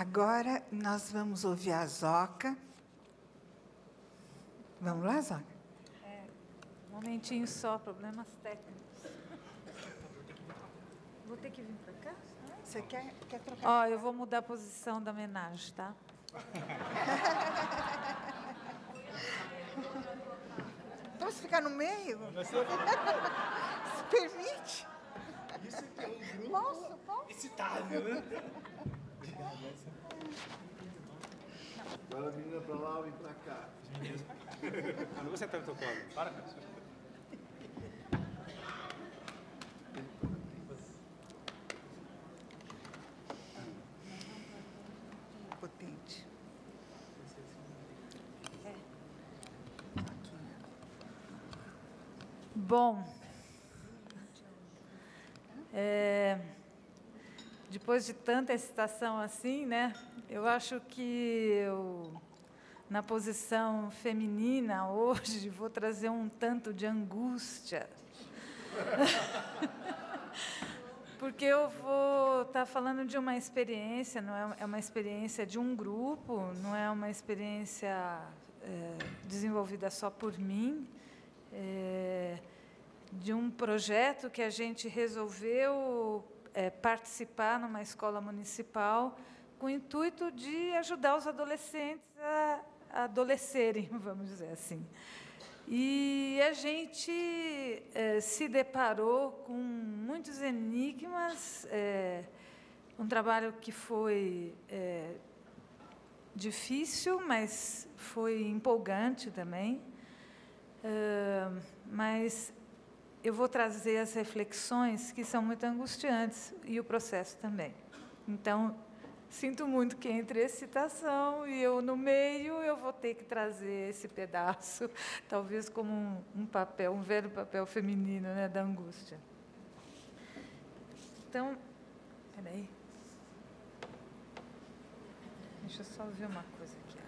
Agora nós vamos ouvir a Zoca. Vamos lá, Zoca? Um momentinho só, problemas técnicos. Vou ter que vir para cá? Você quer trocar? Ó, eu vou mudar a posição da homenagem, tá? Posso ficar no meio? Se permite? Isso aqui é um grupo Posso? excitável, né? Agora a menina pra lá e pra cá. Eu não vou sentar no teu colo. Para, cara. Potente. Bom, depois de tanta excitação assim, né? Eu acho que eu, na posição feminina hoje, vou trazer um tanto de angústia. Porque eu vou estar falando de uma experiência, não é uma experiência de um grupo, não é uma experiência desenvolvida só por mim, de um projeto que a gente resolveu participar numa escola municipal com o intuito de ajudar os adolescentes a adolescerem, vamos dizer assim. E a gente se deparou com muitos enigmas, um trabalho que foi difícil, mas foi empolgante também. Mas eu vou trazer as reflexões que são muito angustiantes e o processo também. Então, sinto muito que entre excitação e eu no meio, eu vou ter que trazer esse pedaço, talvez como um papel, um velho papel feminino, né, da angústia. Então, peraí. Deixa eu só ver uma coisa aqui.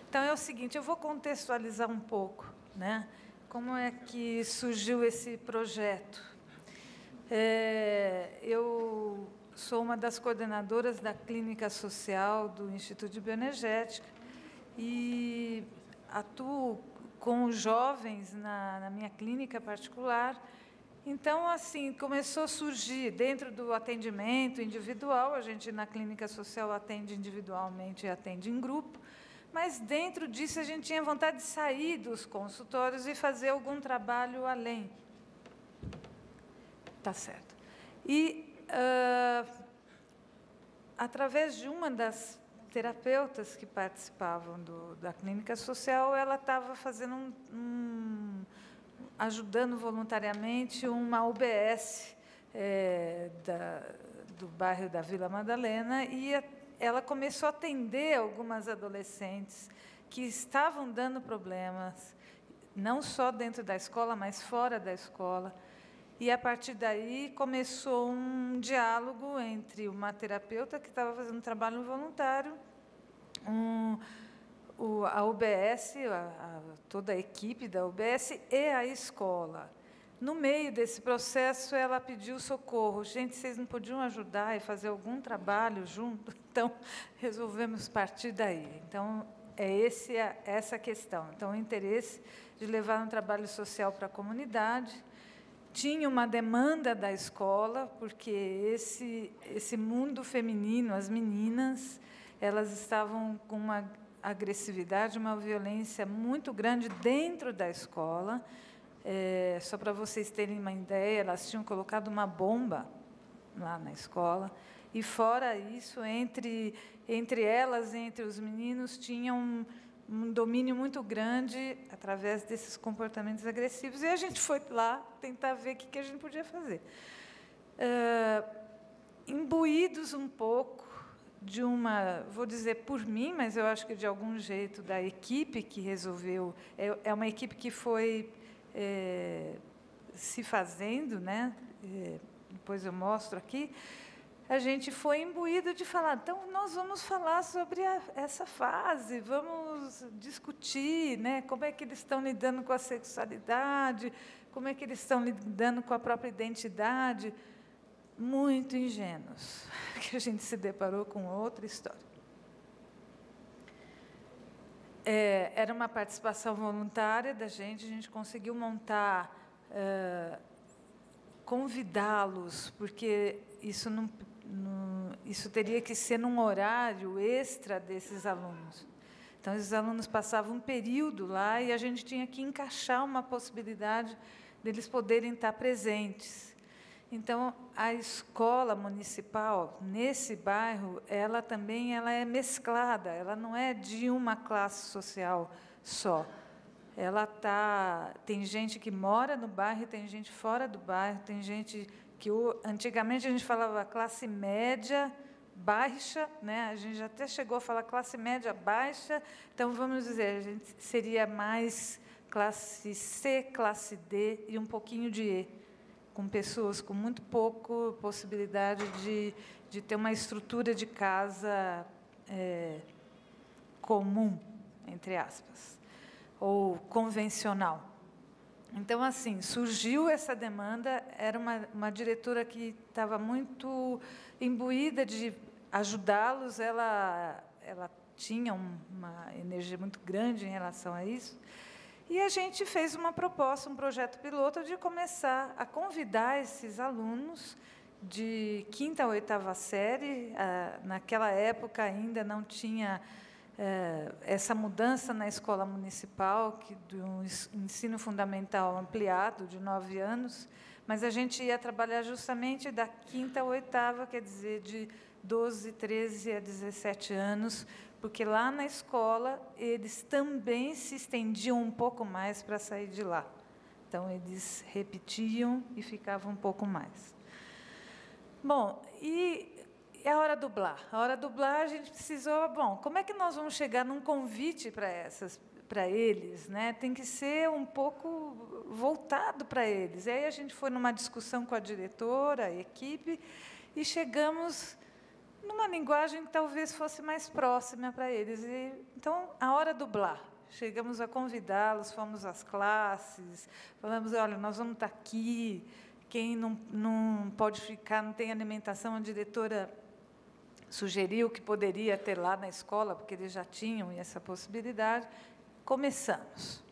Então, é o seguinte, eu vou contextualizar um pouco, né? Como é que surgiu esse projeto? Eu sou uma das coordenadoras da clínica social do Instituto de Bioenergética e atuo com os jovens na minha clínica particular. Então, assim, começou a surgir dentro do atendimento individual, a gente na clínica social atende individualmente e atende em grupo, mas dentro disso a gente tinha vontade de sair dos consultórios e fazer algum trabalho além. Tá certo. E, através de uma das terapeutas que participavam da clínica social, ela estava fazendo ajudando voluntariamente uma UBS do bairro da Vila Madalena, e ela começou a atender algumas adolescentes que estavam dando problemas, não só dentro da escola, mas fora da escola. E, a partir daí, começou um diálogo entre uma terapeuta que estava fazendo trabalho voluntário, a UBS, toda a equipe da UBS e a escola. No meio desse processo, ela pediu socorro. Gente, vocês não podiam ajudar e fazer algum trabalho junto? Então, resolvemos partir daí. Então, essa a questão. Então, o interesse de levar um trabalho social para a comunidade. Tinha uma demanda da escola, porque esse mundo feminino, as meninas, elas estavam com uma agressividade, uma violência muito grande dentro da escola. Só para vocês terem uma ideia, elas tinham colocado uma bomba lá na escola, e fora isso, entre elas, entre os meninos, tinha um domínio muito grande através desses comportamentos agressivos, e a gente foi lá tentar ver o que a gente podia fazer. Imbuídos um pouco de uma, vou dizer por mim, mas eu acho que de algum jeito da equipe que resolveu, é uma equipe que foi se fazendo, né? Depois eu mostro aqui. A gente foi imbuído de falar, então, nós vamos falar sobre essa fase, vamos discutir, né, como é que eles estão lidando com a sexualidade, como é que eles estão lidando com a própria identidade. muito ingênuos, que a gente se deparou com outra história. Era uma participação voluntária da gente, a gente conseguiu montar, convidá-los, porque isso teria que ser num horário extra desses alunos. Então, esses alunos passavam um período lá e a gente tinha que encaixar uma possibilidade deles poderem estar presentes. Então, a escola municipal, nesse bairro, ela também é mesclada, ela não é de uma classe social só. Tem gente que mora no bairro, tem gente fora do bairro, tem gente que antigamente a gente falava classe média, baixa, né? A gente até chegou a falar classe média baixa, então vamos dizer, a gente seria mais classe C, classe D e um pouquinho de E, com pessoas com muito pouco possibilidade de ter uma estrutura de casa comum, entre aspas, ou convencional. Então, assim, surgiu essa demanda, era uma diretora que estava muito imbuída de ajudá-los, ela tinha uma energia muito grande em relação a isso, e a gente fez uma proposta, um projeto piloto de começar a convidar esses alunos de 5ª a 8ª série. Naquela época ainda não tinha essa mudança na escola municipal, do ensino fundamental ampliado, de 9 anos, mas a gente ia trabalhar justamente da 5ª a 8ª, quer dizer, de 12, 13 a 17 anos, porque lá na escola eles também se estendiam um pouco mais para sair de lá. Então, eles repetiam e ficavam um pouco mais. Bom, e a hora do blá? A hora do blá, a gente precisou, como é que nós vamos chegar num convite para eles, né? Tem que ser um pouco voltado para eles. E aí a gente foi numa discussão com a diretora, a equipe, e chegamos numa linguagem que talvez fosse mais próxima para eles. Então, a hora do blá. Chegamos a convidá-los, fomos às classes, falamos, olha, nós vamos estar aqui, quem não pode ficar, não tem alimentação, a diretora sugeriu que poderia ter lá na escola, porque eles já tinham essa possibilidade. Começamos.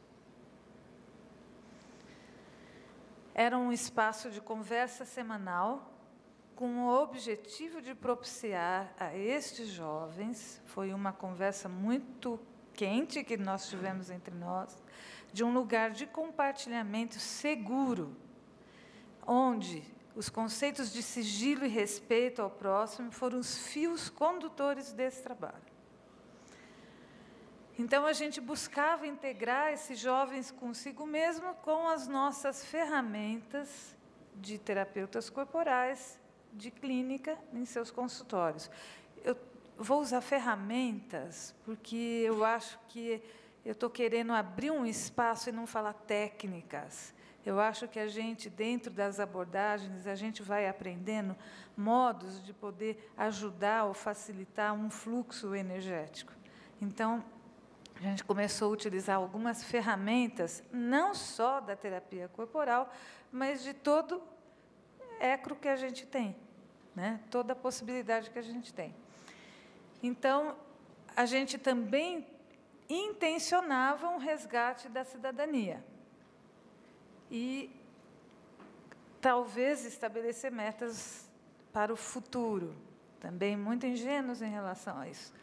Era um espaço de conversa semanal, com o objetivo de propiciar a estes jovens, foi uma conversa muito quente que nós tivemos entre nós, de um lugar de compartilhamento seguro, onde os conceitos de sigilo e respeito ao próximo foram os fios condutores desse trabalho. Então, a gente buscava integrar esses jovens consigo mesmo com as nossas ferramentas de terapeutas corporais, de clínica, em seus consultórios. Eu vou usar ferramentas, porque eu acho que eu estou querendo abrir um espaço e não falar técnicas. Eu acho que a gente, dentro das abordagens, a gente vai aprendendo modos de poder ajudar ou facilitar um fluxo energético. Então, a gente começou a utilizar algumas ferramentas, não só da terapia corporal, mas de todo ecro que a gente tem, né? Toda a possibilidade que a gente tem. Então, a gente também intencionava um resgate da cidadania e talvez estabelecer metas para o futuro, também muito ingênuos em relação a isso.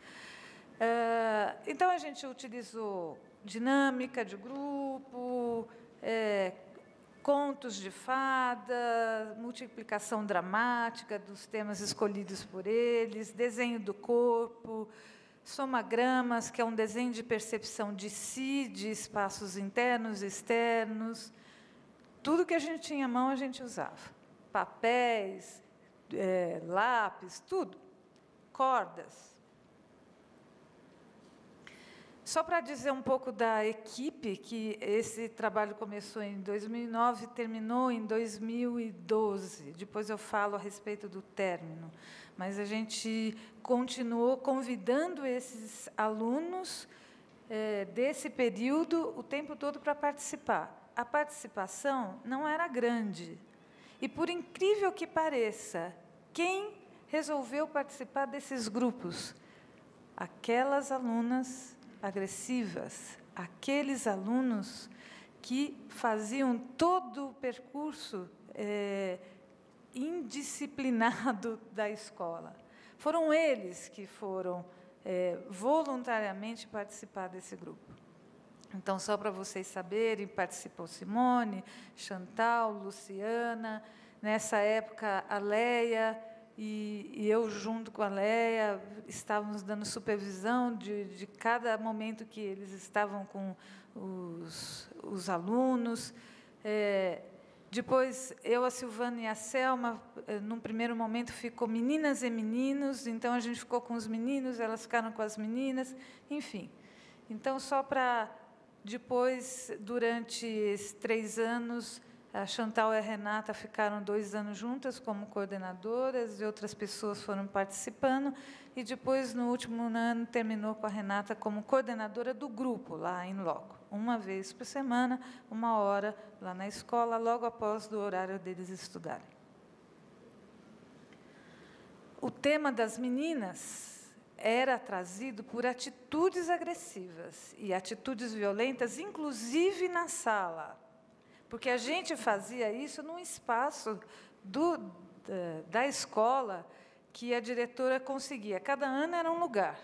Então, a gente utilizou dinâmica de grupo, contos de fada, multiplicação dramática dos temas escolhidos por eles, desenho do corpo, somagramas, que é um desenho de percepção de si, de espaços internos e externos. Tudo que a gente tinha à mão, a gente usava. Papéis, lápis, tudo. Cordas. Só para dizer um pouco da equipe, que esse trabalho começou em 2009 e terminou em 2012. Depois eu falo a respeito do término. Mas a gente continuou convidando esses alunos desse período o tempo todo para participar. A participação não era grande. E, por incrível que pareça, quem resolveu participar desses grupos? Aquelas alunas agressivas, aqueles alunos que faziam todo o percurso indisciplinado da escola. Foram eles que foram voluntariamente participar desse grupo. Então, só para vocês saberem, participou Simone, Chantal, Luciana, nessa época a Leia e eu, junto com a Leia, estávamos dando supervisão de cada momento que eles estavam com os alunos. Depois, eu, a Silvana e a Selma, num primeiro momento, ficou meninas e meninos, então a gente ficou com os meninos, elas ficaram com as meninas, enfim. Então, só para depois, durante 3 anos, a Chantal e a Renata ficaram 2 anos juntas como coordenadoras, e outras pessoas foram participando, e depois, no último ano, terminou com a Renata como coordenadora do grupo, lá em loco. 1 vez por semana, 1 hora lá na escola, logo após do horário deles estudarem. O tema das meninas era trazido por atitudes agressivas e atitudes violentas, inclusive na sala, porque a gente fazia isso num espaço da escola que a diretora conseguia. Cada ano era um lugar.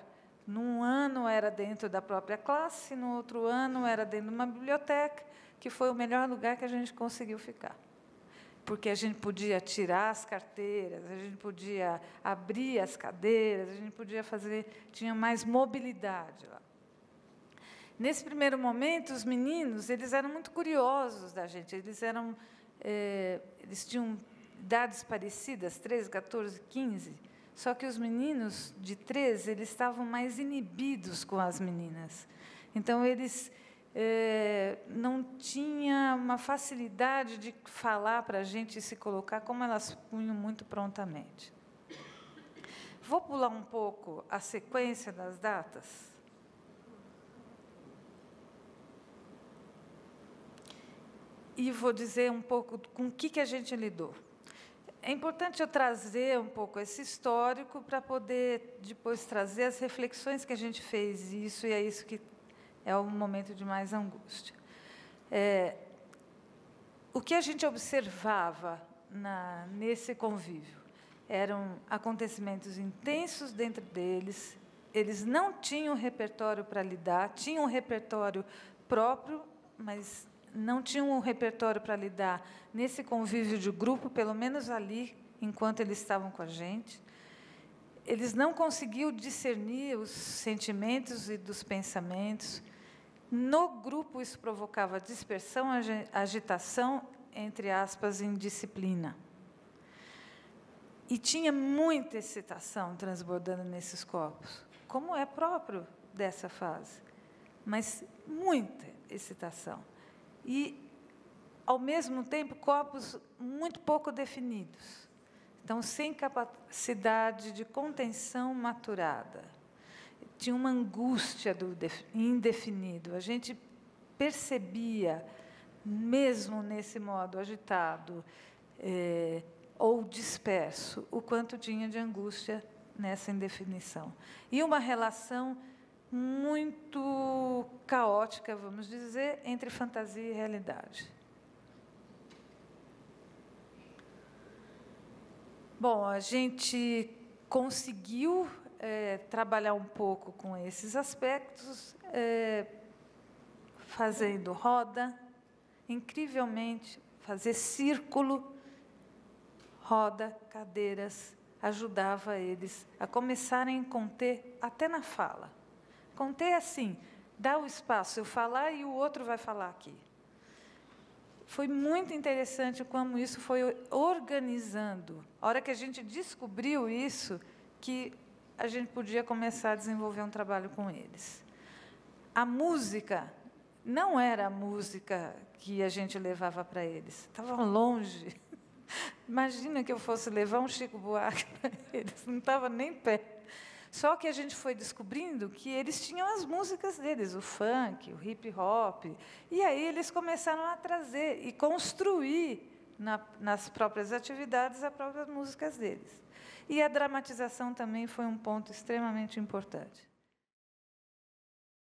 Num ano era dentro da própria classe, no outro ano era dentro de uma biblioteca, que foi o melhor lugar que a gente conseguiu ficar. Porque a gente podia tirar as carteiras, a gente podia abrir as cadeiras, a gente podia fazer, tinha mais mobilidade lá. Nesse primeiro momento, os meninos, eles eram muito curiosos da gente, eles tinham idades parecidas, 13, 14, 15, só que os meninos de 13, eles estavam mais inibidos com as meninas. Então, eles não tinha uma facilidade de falar para a gente e se colocar como elas punham muito prontamente. Vou pular um pouco a sequência das datas. E vou dizer um pouco com o que a gente lidou. É importante eu trazer um pouco esse histórico para poder depois trazer as reflexões que a gente fez isso, e é isso que é o momento de mais angústia. O que a gente observava nesse convívio eram acontecimentos intensos dentro deles, eles não tinham repertório para lidar, tinham um repertório próprio, mas não tinham um repertório para lidar nesse convívio de grupo, pelo menos ali, enquanto eles estavam com a gente. Eles não conseguiam discernir os sentimentos e dos pensamentos. No grupo, isso provocava dispersão, agitação, entre aspas, indisciplina. E tinha muita excitação transbordando nesses corpos, como é próprio dessa fase, mas muita excitação. E, ao mesmo tempo, corpos muito pouco definidos. Então, sem capacidade de contenção maturada. Tinha uma angústia do indefinido. A gente percebia, mesmo nesse modo agitado ou disperso, o quanto tinha de angústia nessa indefinição. E uma relação muito caótica, vamos dizer, entre fantasia e realidade. Bom, a gente conseguiu trabalhar um pouco com esses aspectos, fazendo roda, incrivelmente, fazer círculo, roda, cadeiras, ajudava eles a começarem a conter até na fala. Conter assim, dá o espaço, eu falar e o outro vai falar aqui. Foi muito interessante como isso foi organizando. A hora que a gente descobriu isso, que a gente podia começar a desenvolver um trabalho com eles. A música não era a música que a gente levava para eles, estava longe. Imagina que eu fosse levar um Chico Buarque para eles, não estava nem perto. Só que a gente foi descobrindo que eles tinham as músicas deles, o funk, o hip hop, e aí eles começaram a trazer e construir nas próprias atividades, as próprias músicas deles. E a dramatização também foi um ponto extremamente importante.